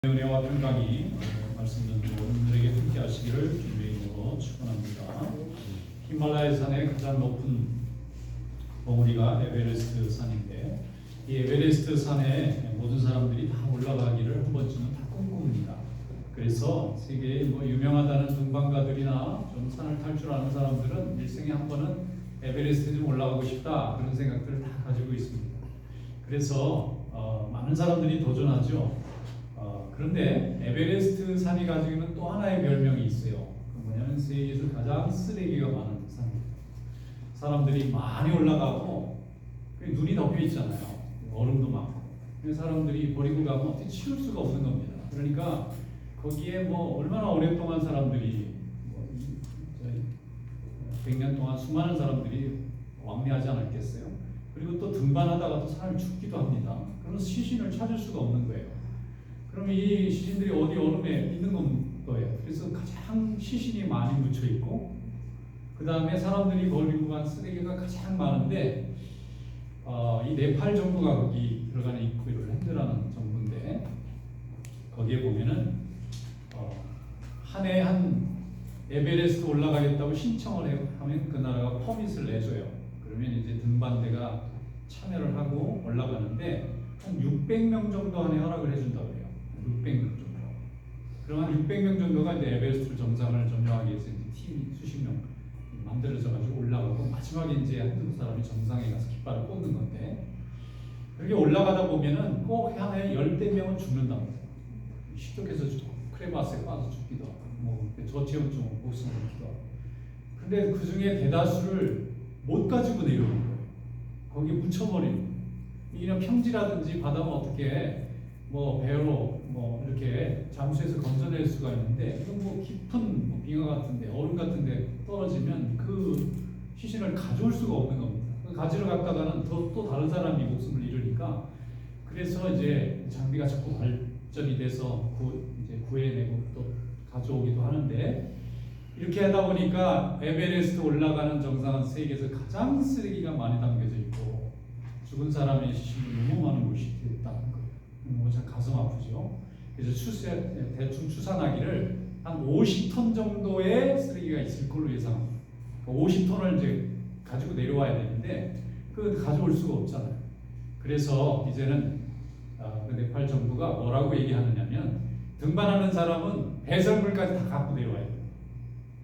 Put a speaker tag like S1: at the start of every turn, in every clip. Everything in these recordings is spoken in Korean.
S1: 은혜와 평강이 말씀 듣는 모든들에게 함께 하시기를 주님의 이름으로 축원합니다. 히말라야 산의 가장 높은 봉우리가 에베레스트 산인데, 이 에베레스트 산에 모든 사람들이 다 올라가기를 한 번쯤은 다 꿈꿉니다. 그래서 세계에 유명하다는 등반가들이나 좀 산을 탈 줄 아는 사람들은 일생에 한 번은 에베레스트 좀 올라가고 싶다, 그런 생각들을 다 가지고 있습니다. 그래서 많은 사람들이 도전하죠. 그런데 에베레스트 산이 가지고 있는 또 하나의 별명이 있어요. 그 뭐냐면 세계에서 가장 쓰레기가 많은 산입니다. 사람들이 많이 올라가고 눈이 덮여 있잖아요. 얼음도 많고. 사람들이 버리고 가면 어떻게 치울 수가 없는 겁니다. 그러니까 거기에 얼마나 오랫동안 사람들이 100년 동안 수많은 사람들이 왕래하지 않았겠어요. 그리고 또 등반하다가 또 사람이 죽기도 합니다. 그러면 시신을 찾을 수가 없는 거예요. 그럼 이 시신들이 어디 얼음에 있는 거예요. 그래서 가장 시신이 많이 묻혀 있고, 그 다음에 사람들이 버리고 간 쓰레기가 가장 많은데, 이 네팔 정부가 거기 들어가는 입구를 핸들하는 정부인데, 거기에 보면은 한 해 한 에베레스트 올라가겠다고 신청을 하면 그 나라가 퍼밋을 내줘요. 그러면 이제 등반대가 참여를 하고 올라가는데 한 600명 정도 한 해 허락을 해준다고 해요. 600명 정도. 그러면 600명 정도가 이제 에베레스트 정상을 점령하기 위해서 이제 팀이 수십 명 만들어져가지고 올라가고, 마지막에 이제 한두 사람이 정상에 가서 깃발을 꽂는 건데, 그렇게 올라가다 보면은 꼭 한 해 10대 명은 죽는다고 해요. 식독해서 죽고, 크레바스에 빠져 죽기도 하고, 저체온증 목숨을 잃기도 하고. 근데 그 중에 대다수를 못 가지고 내려오는 거예요. 거기에 묻혀버리는 거예요. 이런 평지라든지 바다면 어떻게 배로 이렇게 잠수해서 건져낼 수가 있는데, 이건 깊은 빙하 같은데, 얼음 같은데 떨어지면 그 시신을 가져올 수가 없는 겁니다. 가지러 갔다가는 또 다른 사람이 목숨을 잃으니까, 그래서 이제 장비가 자꾸 발전이 돼서 이제 구해내고 또 가져오기도 하는데, 이렇게 하다 보니까 에베레스트 올라가는 정상은 세계에서 가장 쓰레기가 많이 담겨져 있고, 죽은 사람의 시신이 너무 많은 곳이 됐다는 거예요. 참 가슴 아프죠. 그래서 대충 추산하기를 한 50톤 정도의 쓰레기가 있을 걸로 예상합니다. 50톤을 이제 가지고 내려와야 되는데 그 가져올 수가 없잖아요. 그래서 이제는 그 네팔 정부가 뭐라고 얘기하느냐면, 등반하는 사람은 배설물까지 다 갖고 내려와야 돼요.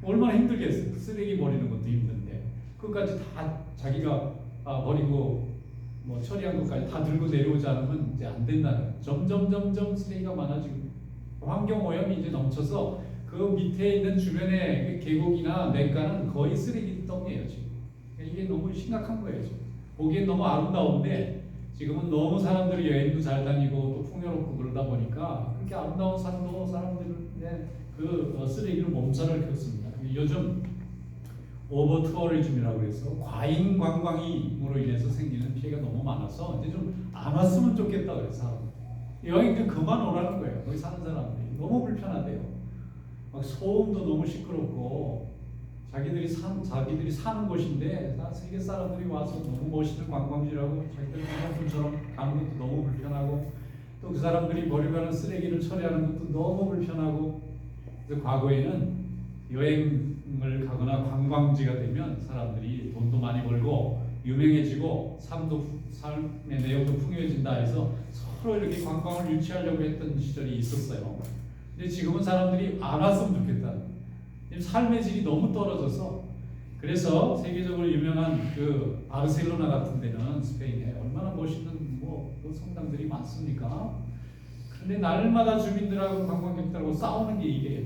S1: 얼마나 힘들겠어요. 쓰레기 버리는 것도 힘든데 그것까지 다 자기가 버리고 처리한 것까지 다 들고 내려오지 않으면 이제 안 된다는 거예요. 점점 쓰레기가 많아지고, 환경 오염이 이제 넘쳐서 그 밑에 있는 주변의 계곡이나 냇가는 거의 쓰레기 덩이에요 지금. 이게 너무 심각한 거예요 지금. 보기엔 너무 아름다운데 지금은 너무 사람들이 여행도 잘 다니고 또 풍요롭고 그러다 보니까 그렇게 아름다운 산도 사람들의 그 쓰레기로 몸살을 켰습니다. 요즘 오버 투어리즘이라고 해서 과잉 관광으로 인해서 생기는 피해가 너무 많아서 이제 좀 안 왔으면 좋겠다 그래서 여행 좀 그만 오라는 거예요. 거기 사는 사람들이 너무 불편하대요. 막 소음도 너무 시끄럽고, 자기들이 사는 곳인데 세계 사람들이 와서 너무 멋있는 관광지라고 자기들 관광촌처럼 가는 것도 너무 불편하고, 또 그 사람들이 버려가는 쓰레기를 처리하는 것도 너무 불편하고. 그래서 과거에는 여행을 가거나 관광지가 되면 사람들이 돈도 많이 벌고 유명해지고 삶의 내용도 풍요해진다 해서 서로 이렇게 관광을 유치하려고 했던 시절이 있었어요. 근데 지금은 사람들이 안 왔으면 좋겠다. 삶의 질이 너무 떨어져서, 그래서 세계적으로 유명한 그 바르셀로나 같은 데는 스페인에 얼마나 멋있는 그 성당들이 많습니까? 그런데 날마다 주민들하고 관광객들하고 싸우는 게 이게요.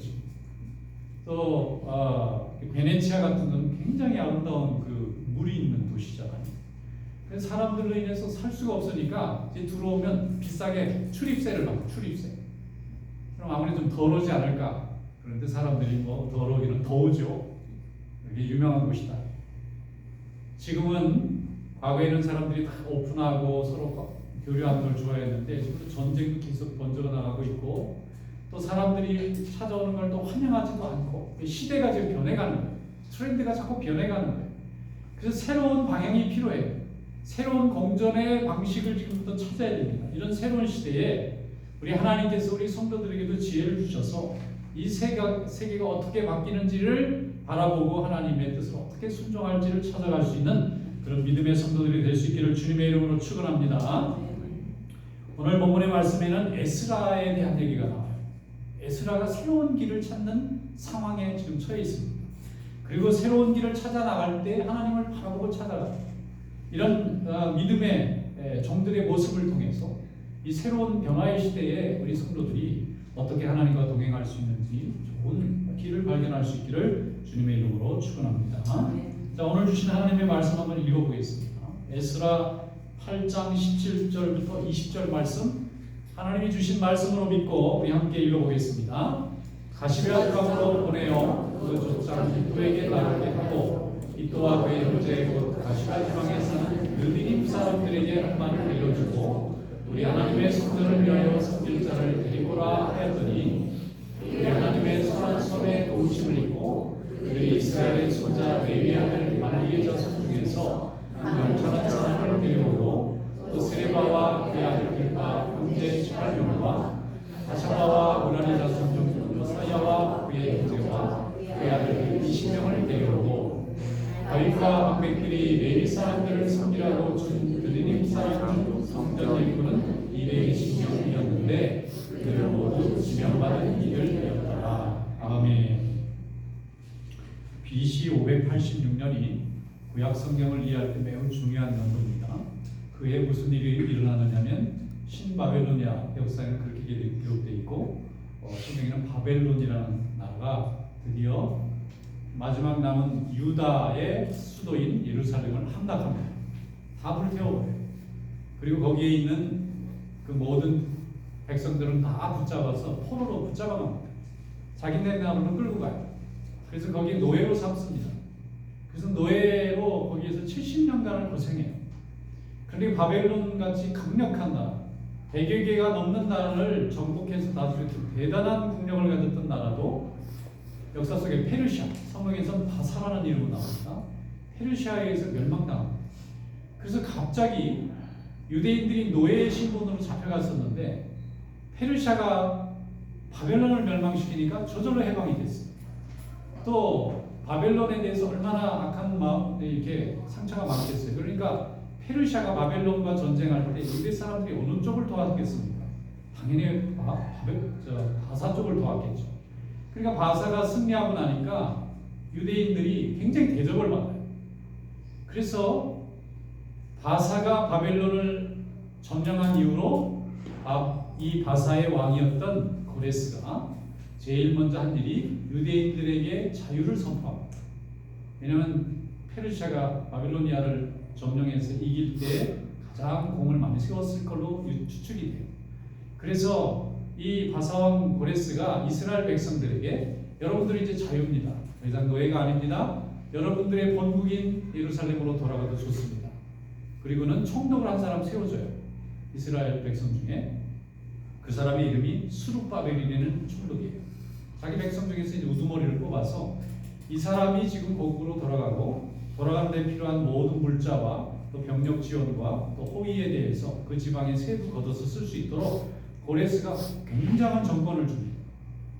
S1: 또 베네치아 같은 건 굉장히 아름다운 그 물이 있는 도시잖아요. 그래서 사람들로 인해서 살 수가 없으니까 이제 들어오면 비싸게 출입세를 받고, 출입세. 그럼 아무리 좀 덜하지 않을까? 그런데 사람들이 더러기는 더우죠. 이게 유명한 곳이다. 지금은, 과거에는 사람들이 다 오픈하고 서로 교류하는 걸 좋아했는데 지금 전쟁도 계속 번져가 나가고 있고, 또 사람들이 찾아오는 걸 또 환영하지도 않고, 시대가 지금 변해가는 거예요. 트렌드가 자꾸 변해가는 거예요. 그래서 새로운 방향이 필요해요. 새로운 공존의 방식을 지금부터 찾아야 됩니다. 이런 새로운 시대에 우리 하나님께서 우리 성도들에게도 지혜를 주셔서 이 세계가 어떻게 바뀌는지를 바라보고 하나님의 뜻을 어떻게 순종할지를 찾아갈 수 있는 그런 믿음의 성도들이 될 수 있기를 주님의 이름으로 축원합니다. 오늘 본문의 말씀에는 에스라에 대한 얘기가 나와요. 에스라가 새로운 길을 찾는 상황에 지금 처해 있습니다. 그리고 새로운 길을 찾아 나갈 때 하나님을 바라보고 찾아가요. 이런 믿음의 종들의 모습을 통해서 이 새로운 변화의 시대에 우리 성도들이 어떻게 하나님과 동행할 수 있는지 좋은 길을 발견할 수 있기를 주님의 이름으로 축원합니다. 자, 오늘 주신 하나님의 말씀 한번 읽어보겠습니다. 에스라 8장 17절부터 20절 말씀, 하나님이 주신 말씀으로 믿고 우리 함께 읽어보겠습니다. 가시베아 땅으로 보내어 그 족장 이또에게 나가게 하고 이또와 그의 형제 곧 가시베아 지방에 사는 느디님 사람들에게 한 말을 이뤄주고 우리 하나님의 성전을 위하여 섬길 자를 데리고라 하였더니 우리 하나님의 선한 손에 도우심을 입고 그들이 이스라엘의 손자 레위 아들 말리의 자손 중에서 한 6,000한 사람을 데려오고 또 세레바와 그의 아들 길과 형제 18명과 하샤바와 우라니 자손 중 요사야와 그의 형제와 그의 아들 20명을 데려오고 다윗과 방백들이 레위 사람들을 섬기라고 준 느디님 사람 중 성전 일꾼은 220명이었는데 그들은 모두 지명받은 이들이었더라. 아멘. BC 586년이 구약 성경을 이해할 때 매우 중요한 연도입니다. 그해 무슨 일이 일어나느냐면 신바벨로니아 역사에는 그렇게 기록되어 있고 성경에는 바벨론이라는 나라가 드디어 마지막 남은 유다의 수도인 예루살렘을 함락합니다. 다 불태워버려요. 그리고 거기에 있는 그 모든 백성들은 다 붙잡아서 포로로 붙잡아갑니다. 자기네 나라로 끌고 가요. 그래서 거기에 노예로 삼습니다. 그래서 노예로 거기에서 70년간을 고생해요. 그런데 바벨론 같이 강력한 나라, 100여 개가 넘는 나라를 정복해서 나중에 대단한 국력을 가졌던 나라도 역사 속에 페르시아, 성경에서는 바사라는 이름으로 나옵니다. 페르시아에 의해서 멸망당합니다. 그래서 갑자기 유대인들이 노예의 신분으로 잡혀갔었는데 페르시아가 바벨론을 멸망시키니까 저절로 해방이 됐어요. 또 바벨론에 대해서 얼마나 악한 마음, 이렇게 상처가 많겠어요. 그러니까 페르시아가 바벨론과 전쟁할 때 유대 사람들이 어느 쪽을 도왔겠습니까? 당연히 바사 쪽을 도왔겠죠. 그러니까 바사가 승리하고 나니까 유대인들이 굉장히 대접을 받아요. 그래서 바사가 바벨론을 점령한 이후로 이 바사의 왕이었던 고레스가 제일 먼저 한 일이 유대인들에게 자유를 선포합니다. 왜냐하면 페르시아가 바벨로니아를 점령해서 이길 때 가장 공을 많이 세웠을 걸로 추측이 돼요. 그래서 이 바사왕 고레스가 이스라엘 백성들에게 여러분들이 이제 자유입니다. 더 이상 노예가 아닙니다. 여러분들의 본국인 예루살렘으로 돌아가도 좋습니다. 그리고는 총독을 한 사람 세워줘요. 이스라엘 백성 중에 그 사람의 이름이 수룹바벨이라는 총독이에요. 자기 백성 중에서 이제 우두머리를 뽑아서 이 사람이 지금 거국으로 돌아가고 돌아가는 데 필요한 모든 물자와 또 병력 지원과 또 호위에 대해서 그 지방에 세부 걷어서 쓸 수 있도록 고레스가 굉장한 정권을 줍니다.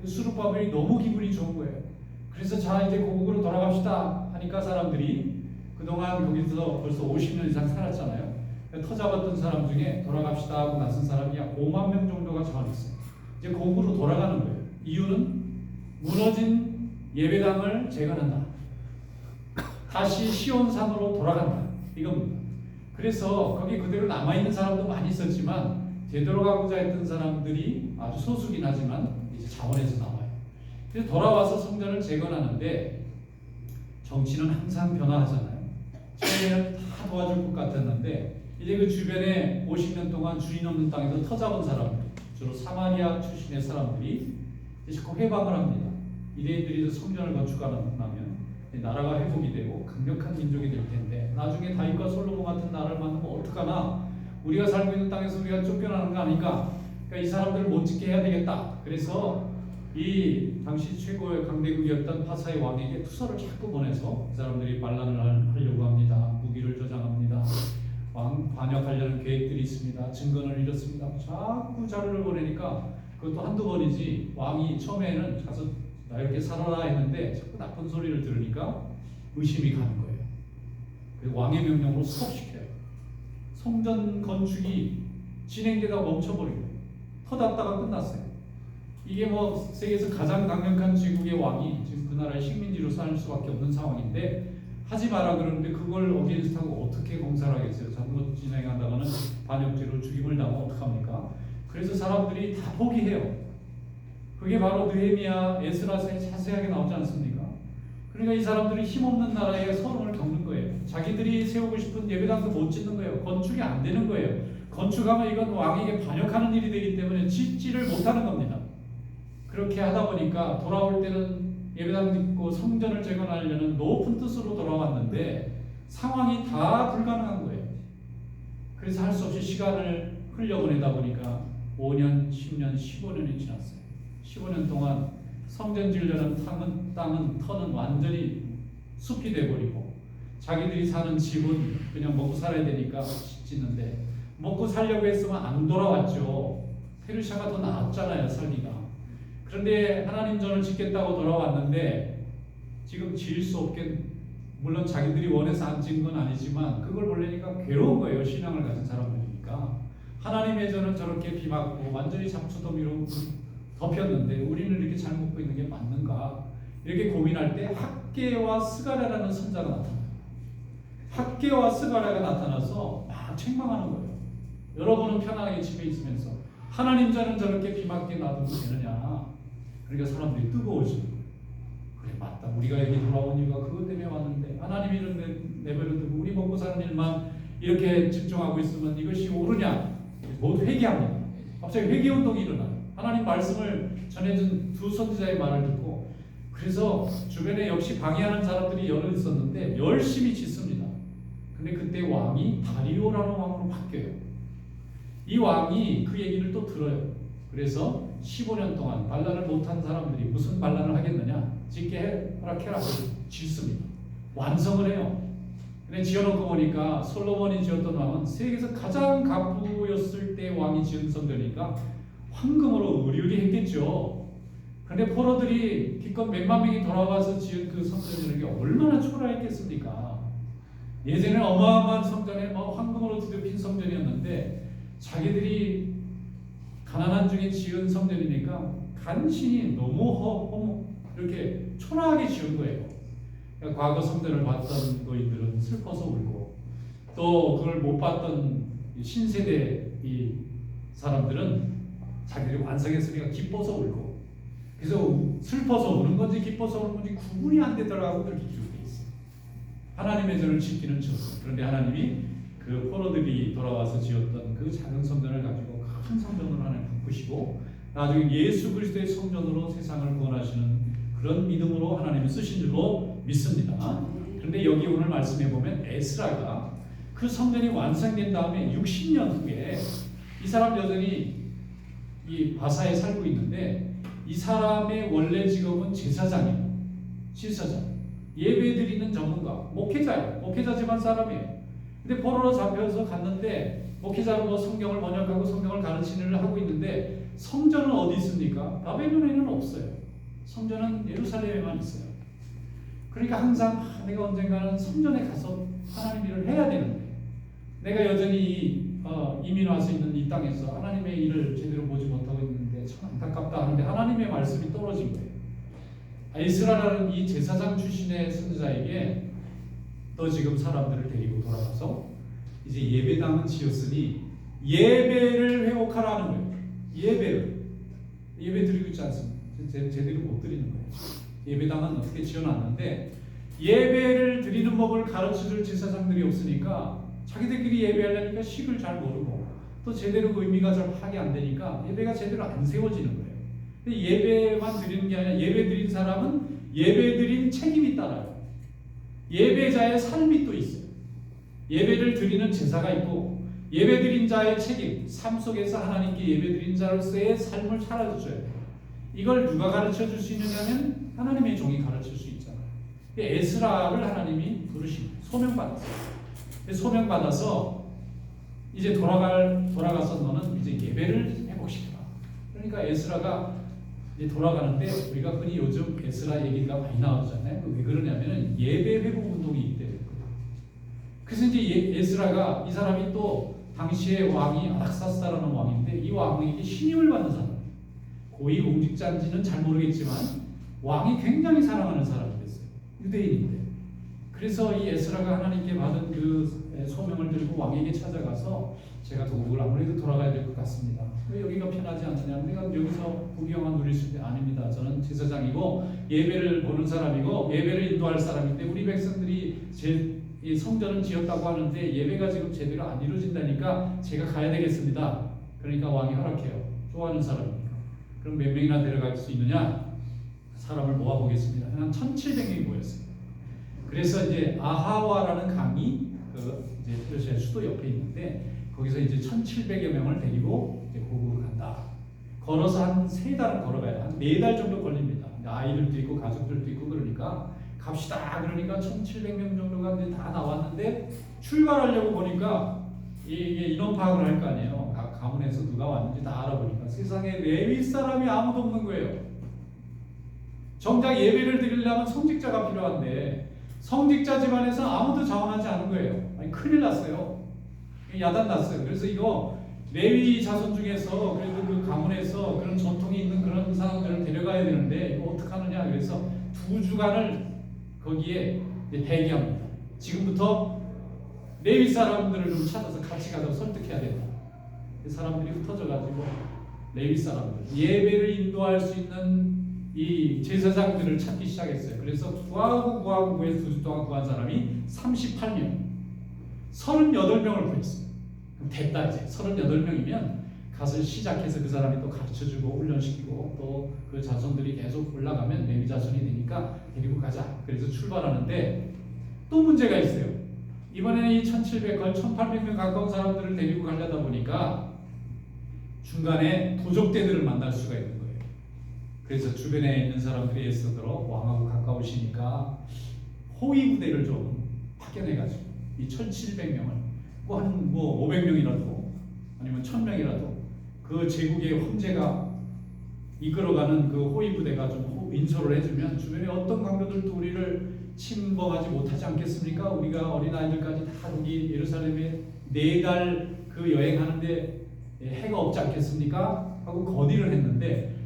S1: 수룹바벨이 너무 기분이 좋은 거예요. 그래서 자 이제 고국으로 돌아갑시다 하니까 사람들이 그동안 거기서 벌써 50년 이상 살았잖아요. 터잡았던 사람 중에 돌아갑시다 하고 나선 사람이 약 5만 명 정도가 저항했어요. 이제 고국으로 돌아가는 거예요. 이유는 무너진 예배당을 재건한다. 다시 시온산으로 돌아간다. 이겁니다. 그래서 거기 그대로 남아있는 사람도 많이 있었지만 제대로 가고자 했던 사람들이 아주 소수긴 하지만 이제 자원에서 나와요. 그래서 돌아와서 성전을 재건하는데 정치는 항상 변화하잖아요. 처음에는 다 도와줄 것 같았는데 이제 그 주변에 50년 동안 주인 없는 땅에서 터잡은 사람들, 주로 사마리아 출신의 사람들이 이제 자꾸 회방을 합니다. 이대인들이 성전을 건축하면 나라가 회복이 되고 강력한 민족이 될 텐데 나중에 다윗과 솔로몬 같은 나라를 만들면 어떡하나? 우리가 살고 있는 땅에서 우리가 쫓겨나는 거 아닌가? 그러니까 이 사람들을 못 짓게 해야 되겠다. 그래서 이 당시 최고의 강대국이었던 파사의 왕에게 투서를 자꾸 보내서 이 사람들이 반란을 하려고 합니다. 무기를 저장합니다. 왕 반역하려는 계획들이 있습니다. 증거를 잃었습니다. 자꾸 자료를 보내니까 그것도 한두 번이지 왕이 처음에는 가서 나 이렇게 살아라 했는데 자꾸 나쁜 소리를 들으니까 의심이 가는 거예요. 그래서 왕의 명령으로 스톱시켜요. 성전 건축이 진행되다가 멈춰버리고 터닫다가 끝났어요. 이게 뭐 세계에서 가장 강력한 제국의 왕이 지금 그 나라의 식민지로 살 수밖에 없는 상황인데 하지 마라 그러는데 그걸 어게인스트하고 어떻게 공사를 하겠어요? 잘못 진행하다가는 반역죄로 죽임을 당하면 어떡합니까? 그래서 사람들이 다 포기해요. 그게 바로 느헤미야, 에스라서에 자세하게 나오지 않습니까? 그러니까 이 사람들이 힘없는 나라의 서름을 겪는 거예요. 자기들이 세우고 싶은 예배당도 못 짓는 거예요. 건축이 안 되는 거예요. 건축하면 이건 왕에게 반역하는 일이 되기 때문에 짓지를 못하는 겁니다. 그렇게 하다 보니까 돌아올 때는 예배당 짓고 성전을 재건하려는 높은 뜻으로 돌아왔는데 상황이 다 불가능한 거예요. 그래서 할 수 없이 시간을 흘려보내다 보니까 5년, 10년, 15년이 지났어요. 15년 동안 성전 지으려는 터는 완전히 숲이 돼버리고 자기들이 사는 집은 그냥 먹고 살아야 되니까 짓는데 먹고 살려고 했으면 안 돌아왔죠. 페르시아가 더 나았잖아요, 살기가. 그런데 하나님 전을 짓겠다고 돌아왔는데 지금 지을 수 없게, 물론 자기들이 원해서 안 지은 건 아니지만 그걸 보려니까 괴로운 거예요. 신앙을 가진 사람들이니까. 하나님의 전은 저렇게 비 맞고 완전히 잡초더미로 덮였는데 우리는 이렇게 잘 먹고 있는 게 맞는가? 이렇게 고민할 때 학개와 스가랴라는 선자가 나타나요. 학개와 스가랴가 나타나서 막 책망하는 거예요. 여러분은 편안하게 집에 있으면서 하나님 전은 저렇게 비 맞게 놔두면 되느냐? 그러니까 사람들이 뜨거워지는 거예요. 그래 맞다. 우리가 여기 돌아온 이유가 그것 때문에 왔는데 하나님이 이런 내버려 두고 우리 먹고 사는 일만 이렇게 집중하고 있으면 이것이 옳으냐? 모두 회개합니다. 갑자기 회개 운동이 일어나요. 하나님 말씀을 전해준 두 선지자의 말을 듣고 그래서 주변에 역시 방해하는 사람들이 여러 있었는데 열심히 짓습니다. 근데 그때 왕이 다리오라는 왕으로 바뀌어요. 이 왕이 그 얘기를 또 들어요. 그래서 15년 동안 반란을 못한 사람들이 무슨 반란을 하겠느냐? 짓게 허락해라. 짓습니다. 완성을 해요. 근데 지어놓고 보니까 솔로몬이 지었던 왕은 세계에서 가장 갑부였을 때 왕이 지은 성전이니까 황금으로 의리의리 했겠죠. 그런데 포로들이 기껏 몇만 명이 돌아와서 지은 그 성전이라는 게 얼마나 초라했겠습니까? 예전에는 어마어마한 성전에 황금으로 뒤덮인 성전이었는데 자기들이 가난한 중에 지은 성전이니까 간신히 너무 이렇게 초라하게 지은 거예요. 그러니까 과거 성전을 봤던 노인들은 슬퍼서 울고 또 그걸 못 봤던 신세대 이 사람들은 자기들이 완성했으니까 기뻐서 울고 그래서 슬퍼서 우는 건지 기뻐서 우는 건지 구분이 안 되더라고. 그렇게 기록돼 있어요. 하나님의 전을 짓기는 지었어요. 그런데 하나님이 그 포로들이 돌아와서 지었던 그 작은 성전을 가지고 큰 성전으로 하나님 바꾸시고 나중에 예수 그리스도의 성전으로 세상을 구원하시는 그런 믿음으로 하나님이 쓰신 줄로 믿습니다. 그런데 여기 오늘 말씀해 보면 에스라가 그 성전이 완성된 다음에 60년 후에 이 사람 여전히 이 바사에 살고 있는데 이 사람의 원래 직업은 제사장이에요. 제사장. 예배 드리는 전문가. 목회자예요. 목회자 집안 사람이에요. 근데 포로로 잡혀서 갔는데 목회자로 성경을 번역하고 성경을 가르치는 일을 하고 있는데 성전은 어디 있습니까? 바벨론에는 없어요. 성전은 예루살렘에만 있어요. 그러니까 항상 내가 언젠가는 성전에 가서 하나님 일을 해야 되는데 내가 여전히 이민 와서 있는 이 땅에서 하나님의 일을 제대로 보지 못하고 있는데 참 안타깝다 하는데 하나님의 말씀이 떨어진 거예요. 에스라라는 이 제사장 출신의 선지자에게 너 지금 사람들을 데리고 돌아가서 이제 예배당은 지었으니 예배를 회복하라는 거예요. 예배 드리고 있지 않습니까? 제대로 못 드리는 거예요. 예배당은 어떻게 지어놨는데 예배를 드리는 법을 가르쳐줄 제사장들이 없으니까 자기들끼리 예배하려니까 식을 잘 모르고 또 제대로 그 의미가 잘 파악이 안 되니까 예배가 제대로 안 세워지는 거예요. 근데 예배만 드리는 게 아니라 예배 드린 사람은 예배 드린 책임이 따라요. 예배자의 삶이 또 있어요. 예배를 드리는 제사가 있고 예배 드린 자의 책임, 삶 속에서 하나님께 예배 드린 자로서의 삶을 살아줘야 돼요. 이걸 누가 가르쳐 줄 수 있느냐면 하나님의 종이 가르칠 수 있잖아요. 에스라를 하나님이 부르신 소명받았어요. 소명받아서 이제 돌아가서 너는 이제 예배를 회복시켜라. 그러니까 에스라가 이제 돌아가는데 우리가 흔히 요즘 에스라 얘기가 많이 나오잖아요. 왜 그러냐면은 예배 회복 운동이 있대요. 그래서 이제 에스라가 이 사람이 또 당시의 왕이 아닥사스다라는 왕인데 이 왕에게 신임을 받는 사람. 고위 공직자인지는 잘 모르겠지만 왕이 굉장히 사랑하는 사람이었어요. 유대인인데. 그래서 이 에스라가 하나님께 받은 그 소명을 들고 왕에게 찾아가서 제가 도국을 아무래도 돌아가야 될 것 같습니다. 왜 여기가 편하지 않느냐? 내가 여기서 부귀영화 누릴 수 있는 아닙니다. 저는 제사장이고 예배를 보는 사람이고 예배를 인도할 사람인데 우리 백성들이 이 성전을 지었다고 하는데 예배가 지금 제대로 안 이루어진다니까 제가 가야 되겠습니다. 그러니까 왕이 허락해요. 좋아하는 사람이니까. 그럼 몇 명이나 데려갈 수 있느냐? 사람을 모아보겠습니다. 한 1,700명이 모였어요. 그래서 이제 아하와라는 강이 이제 페르시아 수도 옆에 있는데 거기서 이제 1,700여 명을 데리고 이제 고국을 간다. 걸어서 한 3달은 걸어가야 한 4달 정도 걸립니다. 아이들도 있고 가족들도 있고 그러니까 갑시다. 그러니까 1,700명 정도가 이제 다 나왔는데 출발하려고 보니까 이게 인원 파악을 할 거 아니에요. 각 가문에서 누가 왔는지 다 알아보니까 세상에 레위 사람이 아무도 없는 거예요. 정작 예배를 드리려면 성직자가 필요한데 성직자 집안에서 아무도 자원하지 않은 거예요. 아니, 큰일 났어요. 야단 났어요. 그래서 이거 레위 자손 중에서 그래도 그 가문에서 그런 전통이 있는 그런 사람들을 데려가야 되는데 이거 어떡하느냐. 그래서 2주간을 거기에 대기합니다. 지금부터 레위 사람들을 좀 찾아서 같이 가서 설득해야 된다. 사람들이 흩어져가지고 레위 사람들 예배를 인도할 수 있는 이 제사장들을 찾기 시작했어요. 그래서 구해서 2주 동안 구한 사람이 38명, 38명을 구했어요. 그럼 됐다 이제. 38명이면 가서 시작해서 그 사람이 또 가르쳐주고 훈련시키고 또 그 자손들이 계속 올라가면 레위 자손이 되니까 데리고 가자. 그래서 출발하는데 또 문제가 있어요. 이번에는 이 1,700, 거의 1,800명 가까운 사람들을 데리고 가려다 보니까 중간에 부족대들을 만날 수가 있는 거예요. 그래서 주변에 있는 사람들이 애써들어 왕하고 가까우시니까 호위 부대를 좀 파견해가지고 이 1,700명을 한 500명이라도 아니면 1,000명이라도 그 제국의 황제가 이끌어가는 그 호위 부대가 좀 인솔을 해주면 주변에 어떤 강도들도 우리를 침범하지 못하지 않겠습니까? 우리가 어린아이들까지 다 여기 예루살렘에 4달 그 여행하는데 해가 없지 않겠습니까? 하고 건의를 했는데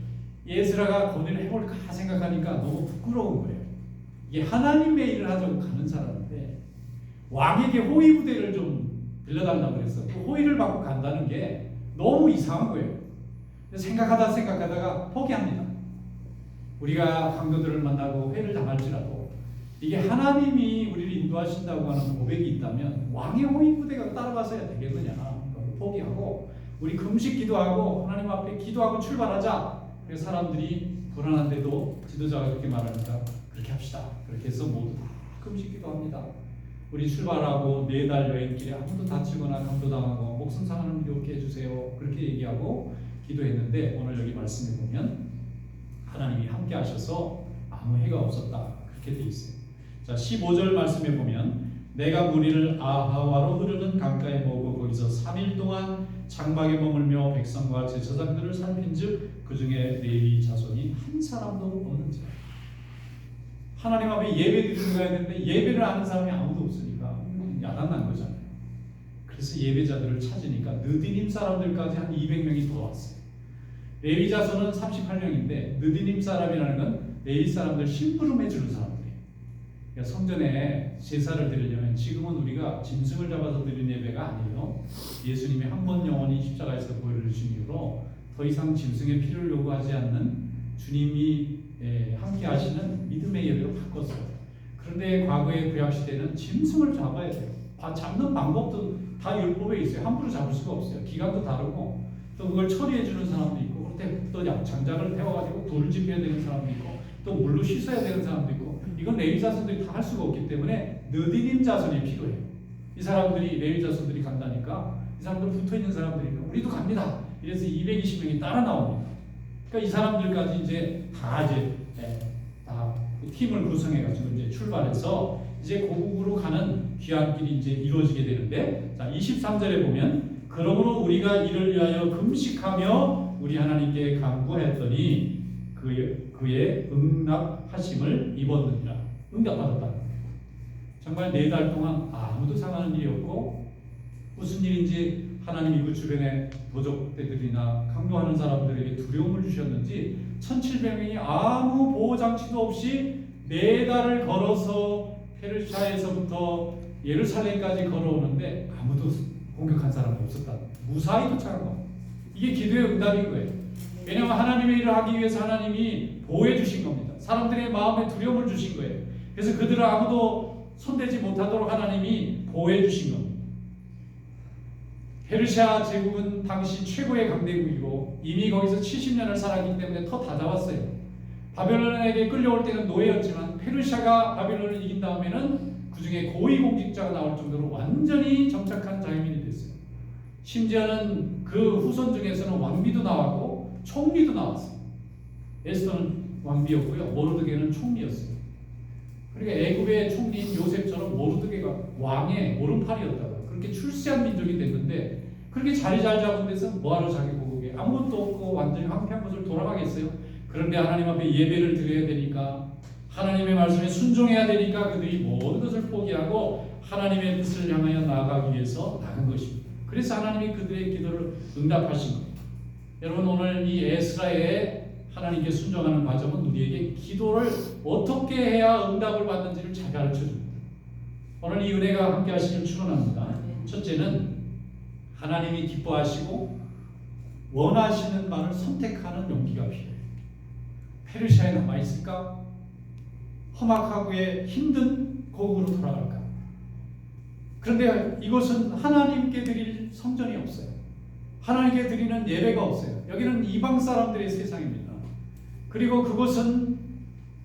S1: 에스라가 건의를 해볼까 생각하니까 너무 부끄러운 거예요. 이게 하나님의 일을 하자고 가는 사람인데 왕에게 호위 부대를 좀 빌려달라고 그랬어. 그 호위를 받고 간다는 게 너무 이상한 거예요. 생각하다가 포기합니다. 우리가 강도들을 만나고 회를 당할지라도 이게 하나님이 우리를 인도하신다고 하는 고백이 있다면 왕의 호위 부대가 따라가서야 되겠느냐. 포기하고 우리 금식 기도하고 하나님 앞에 기도하고 출발하자. 그래서 사람들이 불안한데도 지도자가 그렇게 말하니까 그렇게 합시다. 그렇게 해서 모두 다 금식 기도합니다. 우리 출발하고 4달 여행길에 아무도 다치거나 감도당하고 목숨 상하는 일 없게 해주세요. 그렇게 얘기하고 기도했는데 오늘 여기 말씀에 보면 하나님이 함께 하셔서 아무 해가 없었다. 그렇게 되어 있어요. 자, 15절 말씀에 보면 내가 무리를 아하와로 흐르는 강가에 모으고 거기서 3일 동안 장막에 머물며 백성과 제사장들을 살핀즉 그 중에 레위 자손이 한 사람도 없는지라. 하나님 앞에 예배 드리러 가야 되는데 예배를 하는 사람이 아무도 없으니까 야단난 거잖아요. 그래서 예배자들을 찾으니까 느디님 사람들까지 한 200명이 더 왔어요. 레위 자손은 38명인데 느디님 사람이라는 건 레위 사람들 심부름 해주는 사람들이에요. 그러니까 성전에 제사를 드리려면 지금은 우리가 짐승을 잡아서 드리는 예배가 아니에요. 예수님이 한 번 영원히 십자가에서 보여주신 이후로 더 이상 짐승의 피를 요구하지 않는 주님이 함께 하시는 믿음의 예배로 바꿨어요. 그런데 과거의 구약시대는 짐승을 잡아야 돼요. 잡는 방법도 다 율법에 있어요. 함부로 잡을 수가 없어요. 기간도 다르고 또 그걸 처리해 주는 사람도 있고 그때 또 장작을 태워가지고 돌을 짚어야 되는 사람도 있고 또 물로 씻어야 되는 사람도 있고 이건 레위 자손들이 다 할 수가 없기 때문에 느디님 자손이 필요해요. 이 사람들이 레위 자손들이 간다니까 이 사람들 붙어 있는 사람들이니까 우리도 갑니다. 이래서 220명이 따라 나옵니다. 그러니까 이 사람들까지 이제 다 팀을 구성해가지고 이제 출발해서 이제 고국으로 가는 귀한 길이 이제 이루어지게 되는데 자 23절에 보면 그러므로 우리가 이를 위하여 금식하며 우리 하나님께 간구하였더니 그의 응답하심을 입었느니라. 응답받았다는 거예요. 정말 4달 동안 아무도 상하는 일이 없고 무슨 일인지 하나님 이웃 주변의 도적들이나 강도하는 사람들에게 두려움을 주셨는지 1700명이 아무 보호장치도 없이 4달을 걸어서 페르시아에서부터 예루살렘까지 걸어오는데 아무도 공격한 사람이 없었다. 무사히 도착한 겁니다. 이게 기도의 응답인 거예요. 왜냐하면 하나님의 일을 하기 위해서 하나님이 보호해 주신 겁니다. 사람들의 마음에 두려움을 주신 거예요. 그래서 그들을 아무도 손대지 못하도록 하나님이 보호해 주신 겁니다. 페르시아 제국은 당시 최고의 강대국이고 이미 거기서 70년을 살았기 때문에 더 다잡았어요. 바벨론에게 끌려올 때는 노예였지만 페르시아가 바벨론을 이긴 다음에는 그 중에 고위공직자가 나올 정도로 완전히 정착한 자유민이 됐어요. 심지어는 그 후손 중에서는 왕비도 나왔고 총리도 나왔어요. 에스더는 왕비였고요. 모르드게는 총리였어요. 그러니까 애굽의 총리인 요셉처럼 모르드게가 왕의 오른팔이었다가 그렇게 출세한 민족이 됐는데 그렇게 자리 잘 잡은 데서 뭐하러 자기 고국에 아무것도 없고 완전히 황폐한 곳을 돌아가겠어요? 그런데 하나님 앞에 예배를 드려야 되니까 하나님의 말씀에 순종해야 되니까 그들이 모든 것을 포기하고 하나님의 뜻을 향하여 나아가기 위해서 나간 것입니다. 그래서 하나님이 그들의 기도를 응답하신 겁니다. 여러분 오늘 이 에스라의 하나님께 순종하는 과정은 우리에게 기도를 어떻게 해야 응답을 받는지를 잘 가르쳐 줍니다. 오늘 이 은혜가 함께 하시길 축원합니다. 첫째는 하나님이 기뻐하시고 원하시는 말을 선택하는 용기가 필요해요. 페르시아에 남아있을까? 험악하고 힘든 고국으로 돌아갈까? 그런데 이곳은 하나님께 드릴 성전이 없어요. 하나님께 드리는 예배가 없어요. 여기는 이방 사람들의 세상입니다. 그리고 그곳은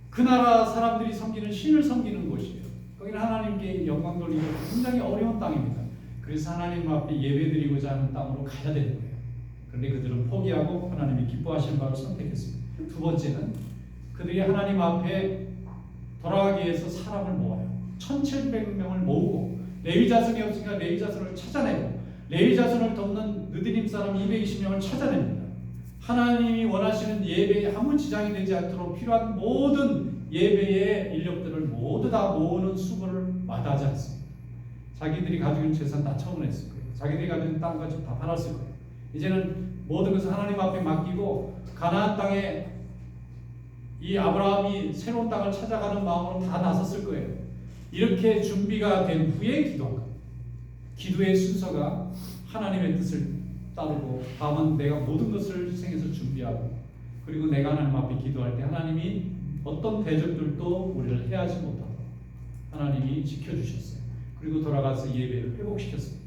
S1: 그 나라 사람들이 섬기는 신을 섬기는 곳이에요. 거기는 하나님께 영광 돌리기 굉장히 어려운 땅입니다. 그래서 하나님 앞에 예배드리고자 하는 땅으로 가야 되는 거예요. 그런데 그들은 포기하고 하나님이 기뻐하시는 바를 선택했습니다. 두 번째는 그들이 하나님 앞에 돌아가기 위해서 사람을 모아요. 1700명을 모으고 레위 자손이 없으니까 레위 자손을 찾아내고 레위 자손을 돕는 느디님 사람 220명을 찾아냅니다. 하나님이 원하시는 예배에 아무 지장이 되지 않도록 필요한 모든 예배의 인력들을 모두 다 모으는 수고를 마다하지 않습니다. 자기들이 가지고 있는 재산 다 처분했을 거예요. 자기들이 가지고 있는 땅과 집 다 팔았을 거예요. 이제는 모든 것을 하나님 앞에 맡기고 가나안 땅에 이 아브라함이 새로운 땅을 찾아가는 마음으로 다 나섰을 거예요. 이렇게 준비가 된 후에 기도한 겁니다. 기도의 순서가 하나님의 뜻을 따르고 다음은 내가 모든 것을 희생해서 준비하고 그리고 내가 하나님 앞에 기도할 때 하나님이 어떤 대적들도 우리를 해하지 못하도록 하나님이 지켜주셨어요. 그리고 돌아가서 예배를 회복시켰습니다.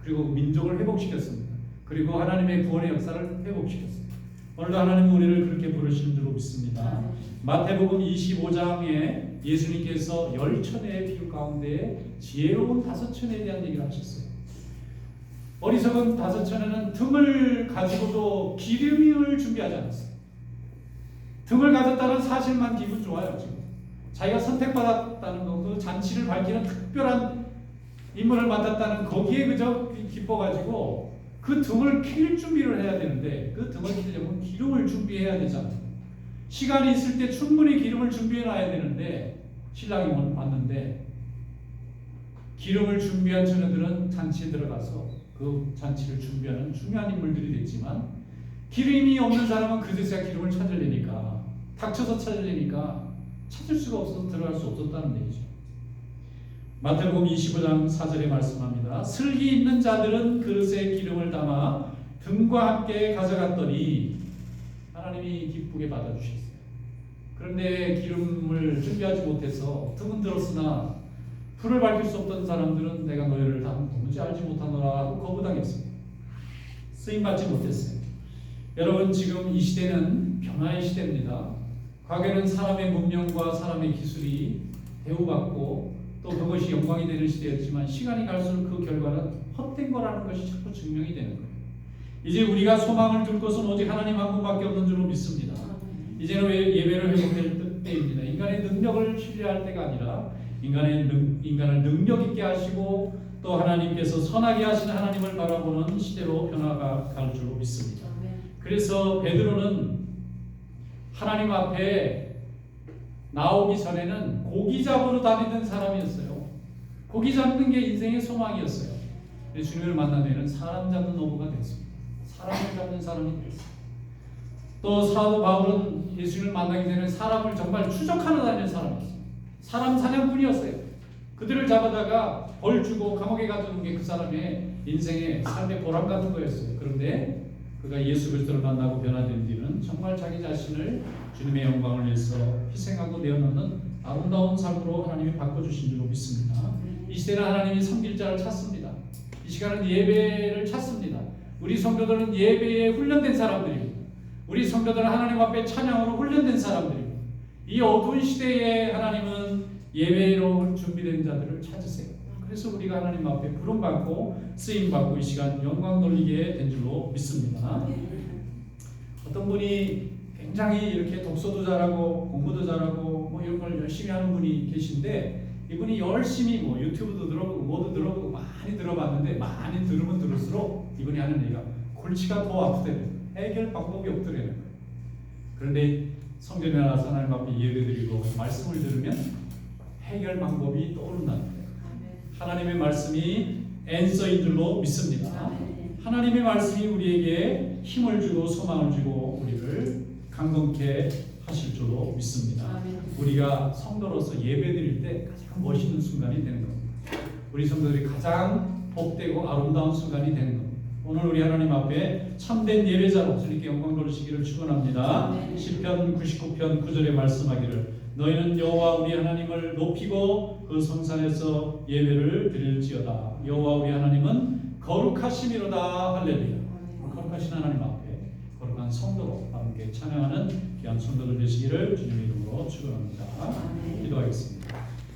S1: 그리고 민족을 회복시켰습니다. 그리고 하나님의 구원의 역사를 회복시켰습니다. 오늘도 하나님은 우리를 그렇게 부르시는 줄로 믿습니다. 마태복음 25장에 예수님께서 10처녀의 비유 가운데 지혜로운 5처녀에 대한 얘기를 하셨어요. 어리석은 5처녀는 등을 가지고도 기름을 준비하지 않았어요. 등을 가졌다는 사실만 기분 좋아요. 지금 자기가 선택받았다는 거, 그 잔치를 밝히는 특별한 임무를 맡았다는 거기에 그저 기뻐가지고 그 등을 킬 준비를 해야 되는데 그 등을 키려면 기름을 준비해야 되잖아요. 시간이 있을 때 충분히 기름을 준비해 놔야 되는데 신랑이 왔는데 기름을 준비한 처녀들은 잔치에 들어가서 그 잔치를 준비하는 중요한 인물들이 됐지만 기름이 없는 사람은 그제서야 기름을 찾으려니까 닥쳐서 찾으려니까 찾을 수가 없어서 들어갈 수 없었다는 얘기죠. 마태복음 25장 4절에 말씀합니다. 슬기 있는 자들은 그릇에 기름을 담아 등과 함께 가져갔더니 하나님이 기쁘게 받아주셨어요. 그런데 기름을 준비하지 못해서 등은 들었으나 불을 밝힐 수 없던 사람들은 내가 너희를 도무지 알지 못하노라 하고 거부당했습니다. 쓰임받지 못했어요. 여러분 지금 이 시대는 변화의 시대입니다. 과거에는 사람의 문명과 사람의 기술이 대우받고 또 그것이 영광이 되는 시대였지만 시간이 갈수록 그 결과는 헛된 거라는 것이 자꾸 증명이 되는 거예요. 이제 우리가 소망을 둘 것은 오직 하나님 한 분밖에 없는 줄로 믿습니다. 이제는 예배를 회복될 때입니다. 인간의 능력을 신뢰할 때가 아니라 인간을 능력 있게 하시고 또 하나님께서 선하게 하신 하나님을 바라보는 시대로 변화가 갈 줄 믿습니다. 그래서 베드로는 하나님 앞에 나오기 전에는 고기 잡으러 다니던 사람이었어요. 고기 잡는 게 인생의 소망이었어요. 주님을 만난 뒤에는 사람 잡는 어부가 됐습니다. 사람을 잡는 사람이 됐어요. 또 사도 바울은 예수님을 만나기 전에 사람을 정말 추적하러 다니는 사람이었어요. 사람 사냥꾼이었어요. 그들을 잡아다가 벌 주고 감옥에 가두는 게 그 사람의 인생의 삶의 보람 같은 거였어요. 그런데 그가 예수 그리스도를 만나고 변화된 뒤는 정말 자기 자신을 주님의 영광을 위해서 희생하고 내어놓는 아름다운 삶으로 하나님이 바꿔주신 줄로 믿습니다. 이 시대는 하나님이 섬길 자를 찾습니다. 이 시간은 예배를 찾습니다. 우리 성도들은 예배에 훈련된 사람들입니다. 우리 성도들은 하나님 앞에 찬양으로 훈련된 사람들입니다. 이 어두운 시대에 하나님은 예배로 준비된 자들을 찾으세요. 그래서 우리가 하나님 앞에 부름받고 쓰임받고 이 시간 영광 돌리게 된 줄로 믿습니다. 어떤 분이 굉장히 이렇게 독서도 잘하고 공부도 잘하고 뭐 이런 걸 열심히 하는 분이 계신데, 이분이 열심히 뭐 유튜브도 들어보고 뭐도 들어보고 많이 들어봤는데 많이 들으면 들을수록 이분이 하는 얘기가 골치가 더 아프대요. 해결 방법이 없더래요. 그런데 성전에 나와서 하나님 앞에 예배드리고 말씀을 들으면 해결 방법이 떠오른다는 거예요. 하나님의 말씀이 앤서인 줄로 믿습니다. 하나님의 말씀이 우리에게 힘을 주고 소망을 주고 우리를 강건케 하실 줄로 믿습니다. 우리가 성도로서 예배드릴 때 가장 멋있는 순간이 되는 겁니다. 우리 성도들이 가장 복되고 아름다운 순간이 되는 겁니다. 오늘 우리 하나님 앞에 참된 예배자로 주님께 영광 돌리시기를 축원합니다. 시편 99편 9절에 말씀하기를 너희는 여호와 우리 하나님을 높이고 그 성산에서 예배를 드릴지어다. 여호와 우리 하나님은 거룩하심이로다. 할렐루야. 거룩하신 하나님 앞에 거룩한 성도로 함께 찬양하는 귀한 성도들 되시기를 주님의 이름으로 축원합니다.